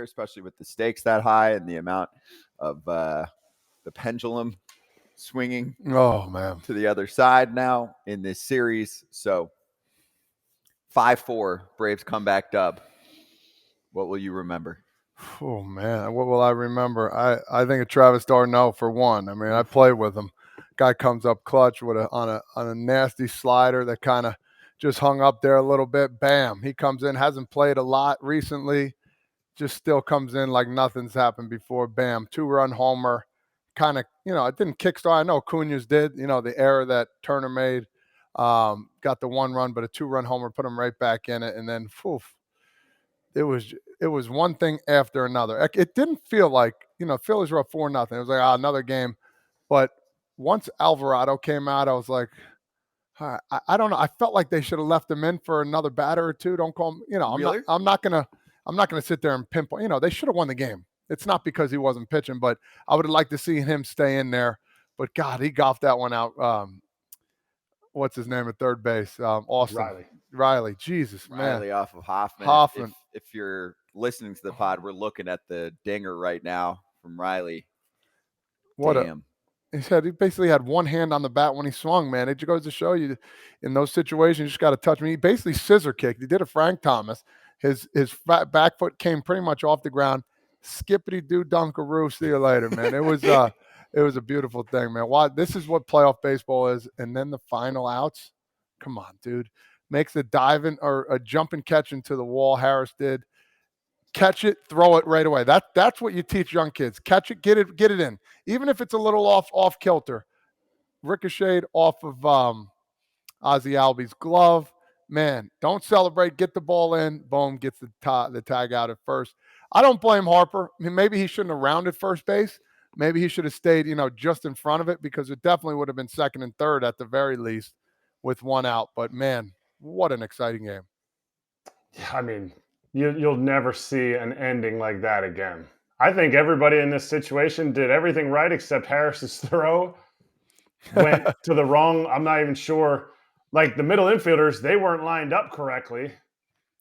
year, especially with the stakes that high and the amount of the pendulum swinging to the other side now in this series. So 5-4 Braves comeback dub. What will you remember? Oh man, what will I remember? I think of Travis Darnell for one. I mean, I played with him. Guy comes up clutch with on a nasty slider that kind of just hung up there a little bit. Bam, he comes in. Hasn't played a lot recently. Just still comes in like nothing's happened before. Bam, 2-run homer. Kind of, it didn't kickstart. I know Cunha's did. The error that Turner made. Got the 1 run, but a 2-run homer put him right back in it, and then poof. It was one thing after another. It didn't feel like, Phillies were up 4-0. It was like, another game. But once Alvarado came out, I was like, I don't know. I felt like they should have left him in for another batter or two. Don't call him, Really? I'm not gonna sit there and pinpoint. They should have won the game. It's not because he wasn't pitching, but I would have liked to see him stay in there. But God, he golfed that one out. What's his name at third base? Austin. Riley. Jesus, man. Riley off of Hoffman. If you're listening to the pod, we're looking at the dinger right now from Riley. Damn. He basically had one hand on the bat when he swung, man. It just goes to show you in those situations, you just got to touch me. He basically scissor kicked. He did a Frank Thomas. His back foot came pretty much off the ground. Skippity doo dunkaroo. See you later, man. It was a beautiful thing, man. This is what playoff baseball is. And then the final outs. Come on, dude. Makes a diving or a jumping catch into the wall. Harris did. Catch it, throw it right away. That's what you teach young kids. Catch it, get it in. Even if it's a little off kilter. Ricocheted off of Ozzie Albies' glove. Man, don't celebrate. Get the ball in. Boom, gets the tag out at first. I don't blame Harper. I mean, maybe he shouldn't have rounded first base. Maybe he should have stayed, just in front of it, because it definitely would have been second and third at the very least with one out. But man, what an exciting game. I mean, you'll never see an ending like that again. I think everybody in this situation did everything right except Harris's throw went to the wrong. I'm not even sure. Like the middle infielders, they weren't lined up correctly,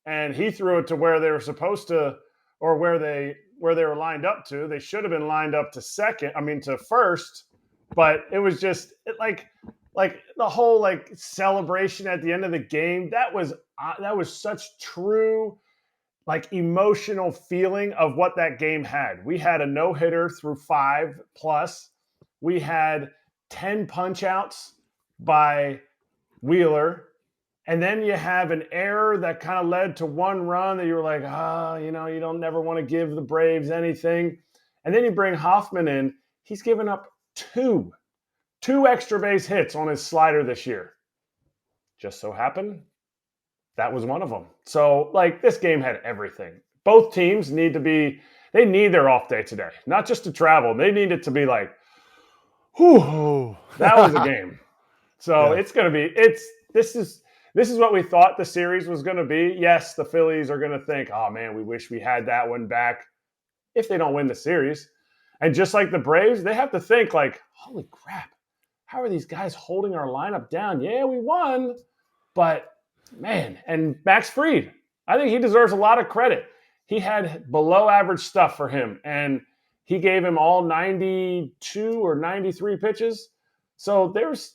and he threw it to where they were supposed to, or where they were lined up to. They should have been lined up to first, but it was just like the whole celebration at the end of the game. That was such true emotional feeling of what that game had. We had a no-hitter through 5+. We had 10 punch-outs by Wheeler. And then you have an error that kind of led to 1 run that you were like, you don't never want to give the Braves anything. And then you bring Hoffman in. He's given up two extra base hits on his slider this year. Just so happened that was one of them. So, this game had everything. Both teams need their off day today. Not just to travel. They need it to be whew, that was a game. So, yeah. It's going to be, this is what we thought the series was going to be. Yes, the Phillies are going to think, oh man, we wish we had that one back if they don't win the series. And just like the Braves, they have to think holy crap, how are these guys holding our lineup down? Yeah, we won, but man, and Max Fried, I think he deserves a lot of credit. He had below average stuff for him, and he gave him all 92 or 93 pitches. So there was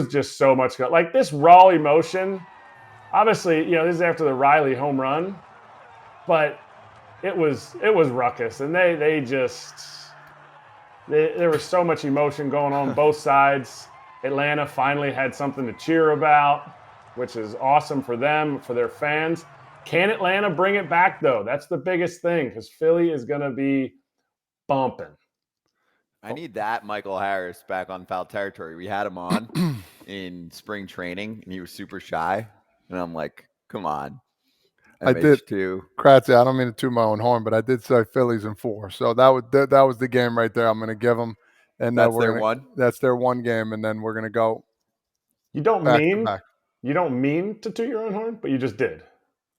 just so much. This raw emotion. Obviously, this is after the Riley home run, but it was ruckus, and there was so much emotion going on both sides. Atlanta finally had something to cheer about, which is awesome for them, for their fans. Can Atlanta bring it back, though? That's the biggest thing, because Philly is going to be bumping. I need that Michael Harris back on foul territory. We had him on in spring training, and he was super shy. And I'm like, come on. I did. Kratzy, I don't mean to toot my own horn, but I did say Phillies in 4. So that was the game right there. I'm going to give them. And that's their one? That's their one game, and then we're going to go You don't mean to toot your own horn, but you just did.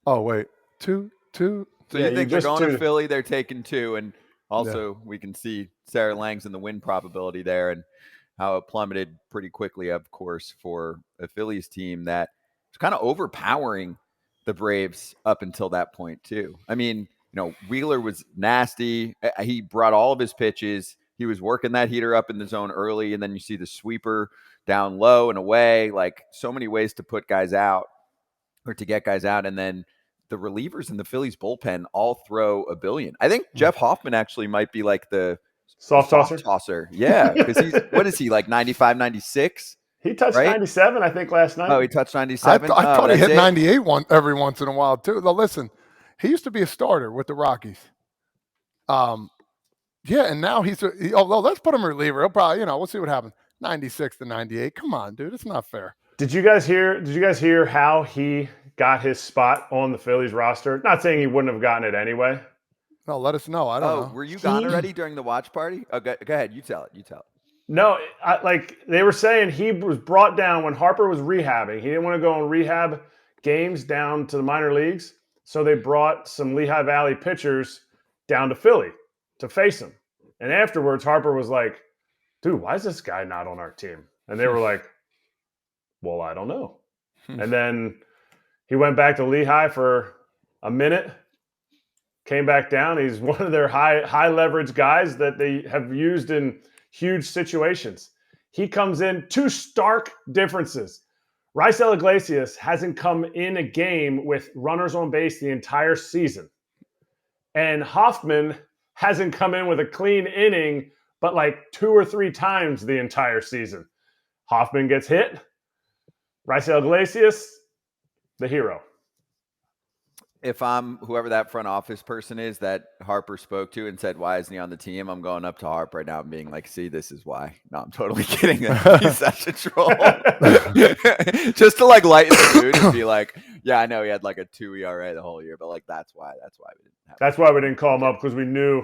Oh, wait. 2? So yeah, you think they're going to Philly, they're taking 2, and also we can see Sarah Lang's in the win probability there and how it plummeted pretty quickly, of course, for a Phillies team that was kind of overpowering the Braves up until that point too. I mean, Wheeler was nasty. He brought all of his pitches. He was working that heater up in the zone early, and then you see the sweeper down low and away, like so many ways to put guys out or to get guys out. And then the relievers in the Phillies bullpen all throw a billion. I think Jeff Hoffman actually might be like the soft tosser. Yeah, because what is he, like 95, 96? He touched 97, I think, last night. Oh, he touched 97? I thought he hit 98 every once in a while, too. Now, listen, he used to be a starter with the Rockies. Yeah, and now let's put him reliever. He'll probably, we'll see what happens. 96 to 98. Come on, dude. It's not fair. Did you guys hear how he got his spot on the Phillies roster? Not saying he wouldn't have gotten it anyway. No, let us know. I don't know. Were you gone already during the watch party? Oh, go ahead. You tell it. No, they were saying he was brought down when Harper was rehabbing. He didn't want to go on rehab games down to the minor leagues, so they brought some Lehigh Valley pitchers down to Philly to face him. And afterwards, Harper was like, dude, why is this guy not on our team? And they were like, well, I don't know. And then he went back to Lehigh for a minute, came back down. He's one of their high leverage guys that they have used in huge situations. He comes in, two stark differences. Raisel Iglesias hasn't come in a game with runners on base the entire season. And Hoffman hasn't come in with a clean inning, but like 2 or 3 times the entire season. Hoffman gets hit. Raisel Iglesias, the hero. If I'm whoever that front office person is that Harper spoke to and said, why isn't he on the team? I'm going up to Harper right now and being like, see, this is why. No, I'm totally kidding. He's such a troll. Just to like lighten the mood and be like, yeah, I know he had like a 2 ERA the whole year, but like that's why we didn't have That's why we didn't call him up, because we knew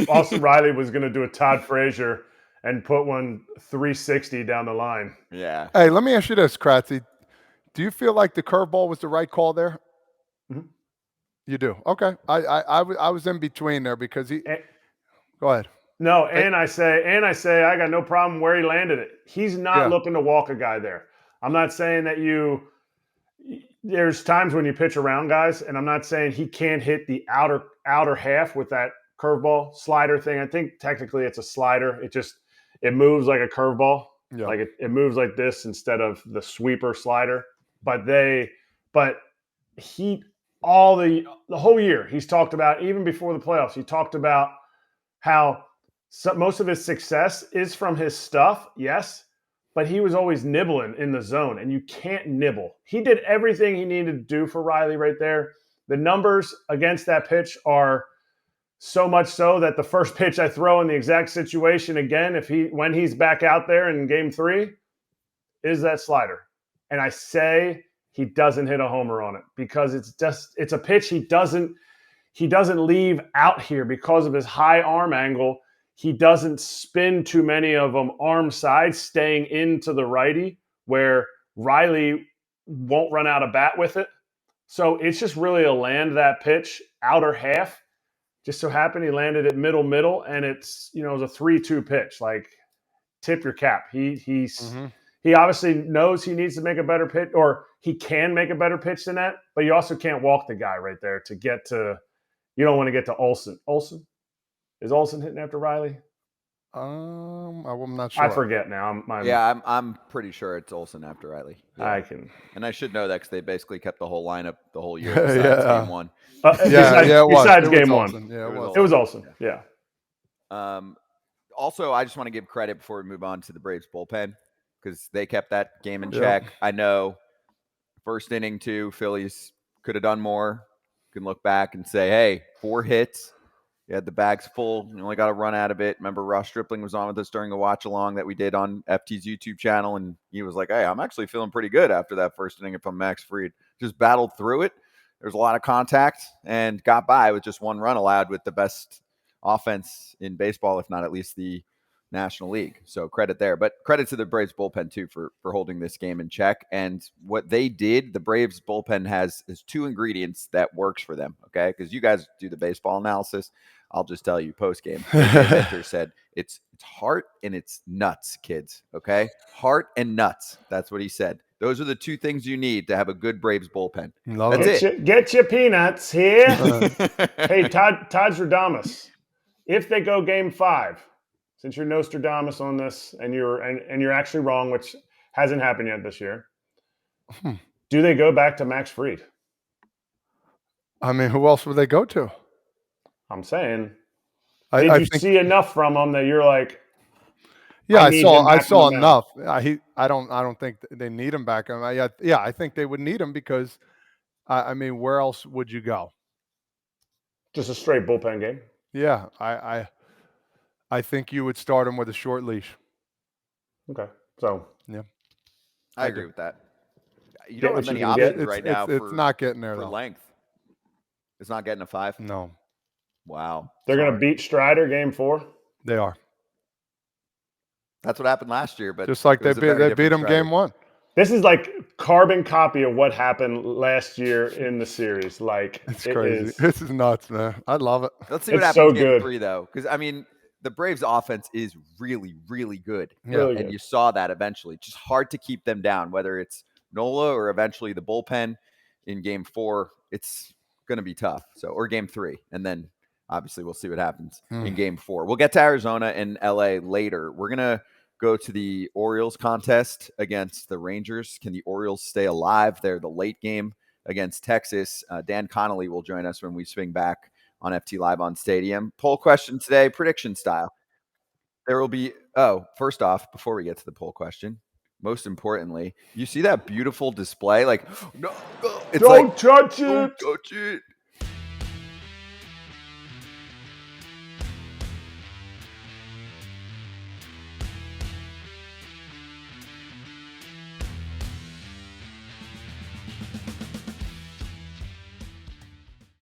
Austin Riley was going to do a Todd Frazier and put one 360 down the line. Yeah. Hey, let me ask you this, Kratzy. Do you feel like the curveball was the right call there? Mm-hmm. You do? Okay. I was in between there because go ahead. No, and I say I got no problem where he landed it. He's not looking to walk a guy there. I'm not saying that there's times when you pitch around guys, and I'm not saying he can't hit the outer half with that curveball slider thing. I think technically it's a slider. It moves like a curveball. Yeah. Like it moves like this instead of the sweeper slider. But the whole year he's talked about, even before the playoffs, he talked about how most of his success is from his stuff, yes, but he was always nibbling in the zone, and you can't nibble. He did everything he needed to do for Riley right there. The numbers against that pitch are so much so that the first pitch I throw in the exact situation again, when he's back out there in game 3, is that slider. And I say he doesn't hit a homer on it because it's a pitch he doesn't leave out here because of his high arm angle. He doesn't spin too many of them arm side, staying into the righty where Riley won't run out of bat with it. So it's just really a land that pitch, outer half. Just so happened he landed it middle, and it's, it was a 3-2 pitch. Like, tip your cap. He obviously knows he needs to make a better pitch, or he can make a better pitch than that, but you also can't walk the guy right there to get to – you don't want to get to Olsen. Olsen? Is Olsen hitting after Riley? I'm not sure. I forget now. I'm pretty sure it's Olsen after Riley. Yeah. And I should know that because they basically kept the whole lineup the whole year besides game 1. Besides game 1. Olsen. Yeah, it was Olsen. Yeah. Also, I just want to give credit before we move on to the Braves bullpen because they kept that game in check. I know first inning too, Phillies could have done more. You can look back and say, hey, 4 hits. You had the bags full. You only got to run out of it. Remember, Ross Stripling was on with us during the watch along that we did on FT's YouTube channel, and he was like, hey, I'm actually feeling pretty good after that first inning if I'm Max Fried. Just battled through it. There was a lot of contact and got by with just 1 run allowed with the best offense in baseball, if not at least the National League. So credit there. But credit to the Braves bullpen, too, for holding this game in check. And what they did, the Braves bullpen has 2 ingredients that works for them, okay? Because you guys do the baseball analysis. I'll just tell you post-game. Victor said, it's heart and it's nuts, kids, okay? Heart and nuts. That's what he said. Those are the two things you need to have a good Braves bullpen. Love That's it. Get your peanuts here. it. Hey, Todd Radamus, if they go Game 5, since you're Nostradamus on this, and you're actually wrong, which hasn't happened yet this year, do they go back to Max Fried? I mean, who else would they go to? I'm saying, I did you think, see enough from them that you're like, yeah, need him I back saw on the mound? enough. I don't think they need him back. Yeah, I think they would need him because, I mean, where else would you go? Just a straight bullpen game? Yeah, I think you would start him with a short leash. Okay, so yeah, I agree with that. You Get don't what have you many can get. options right now. It's not getting there for though. length. It's not getting a 5. No, Wow. They're going to beat Strider Game 4. they are. That's what happened last year, but Just like it they was a very beat different him Strider. Game 1. This is like carbon copy of what happened last year in the series. Like It's crazy. This is nuts, man. I love it. Let's see what It's happens so Game good. 3, though, because I mean, the Braves' offense is really, really good, Really and good. you saw that eventually. Just hard to keep them down, whether it's Nola or eventually the bullpen in Game 4. It's going to be tough. So, or Game 3, and then obviously we'll see what happens in Game 4. We'll get to Arizona and LA later. We're gonna go to the Orioles contest against the Rangers. Can the Orioles stay alive? They're the late game against Texas. Dan Connolly will join us when we swing back on FT Live on Stadium. Poll question today, prediction style. There will be, first off, before we get to the poll question, most importantly, you see that beautiful display? Like, no, it's Don't like, touch it. don't touch it.